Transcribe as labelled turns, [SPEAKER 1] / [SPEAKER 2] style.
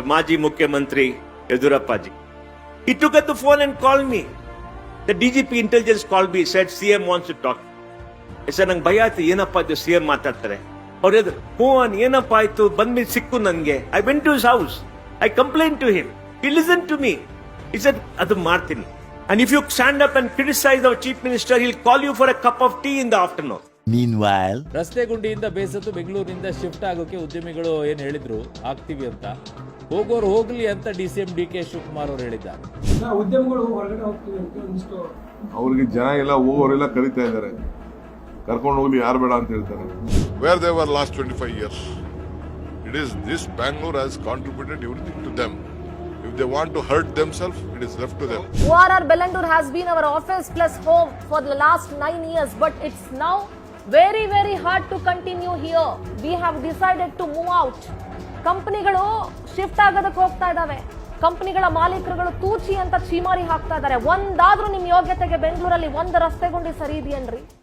[SPEAKER 1] Maji Mukhyamantri Yedurappa ji. He took up the phone and called me. The DGP intelligence called me, said CM wants to talk. I said, ನಂಗೆ ಭಯ ಆಯ್ತು, ಏನಪ್ಪ ಇದು CM ಮಾತಾಡ್ತಾರೆ. ಅವ್ರು ಹೇಳಿದ್ರು, ಮೋಹನ್ ಏನಪ್ಪ ಆಯ್ತು, ಬಂದ್ಮೇಲೆ ಸಿಕ್ಕು ನನಗೆ. I went to his house. I complained to him. He listened to me. He said, ಅದು ಮಾಡ್ತೀನಿ. And if you stand up and criticize our chief minister, he'll call you for a cup of tea in the afternoon.
[SPEAKER 2] Meanwhile,
[SPEAKER 3] ರಸ್ತೆ ಗುಂಡಿಯಿಂದ ಬೇಸತ್ತು ಬೆಂಗಳೂರಿನಿಂದ shift ಆಗೋಕೆ ಉದ್ಯಮಿಗಳು ಏನ್ ಹೇಳಿದ್ರು ಆಗ್ತೀವಿ ಅಂತ, ಹೋಗೋರು ಹೋಗ್ಲಿ ಅಂತ DCM DK ಶಿವಕುಮಾರ್ ಅವರು ಹೇಳಿದ್ದಾರೆ.
[SPEAKER 4] ಉದ್ಯಮಿಗಳು ಹೊರಗಡೆ ಹೋಗ್ತೀವಿ ಅಂತ ಒಂದಿಷ್ಟು
[SPEAKER 5] ಅವ್ರಿಗೆ ಜನ ಎಲ್ಲ ಹೋಗೋರೆಲ್ಲ ಕರೀತಾ ಇದ್ದಾರೆ, ಕರ್ಕೊಂಡು ಹೋಗ್ಲಿ ಯಾರು ಬೇಡ ಅಂತ ಹೇಳ್ತಾರೆ.
[SPEAKER 6] Where they were last 25 years. It is this Bangalore has contributed everything to them. If they want to hurt themselves, it is left to them.
[SPEAKER 7] ORR Bellandur has been our office plus home for the last 9 years, but it's now very, very hard to continue here. We have decided to move out. ಕಂಪನಿಗಳು shift ಆಗೋದಕ್ಕೆ ಹೋಗ್ತಾ ಇದಾವೆ. ಕಂಪನಿಗಳ ಮಾಲೀಕರುಗಳು ತೂಚಿ ಅಂತ ಚೀಮಾರಿ ಹಾಕ್ತಾ ಇದ್ದಾರೆ. ಒಂದಾದ್ರೂ ನಿಮ್ ಯೋಗ್ಯತೆಗೆ ಬೆಂಗಳೂರಲ್ಲಿ ಒಂದು ರಸ್ತೆ ಗುಂಡಿ ಸರಿ ಇದೆಯೇನ್ರಿ?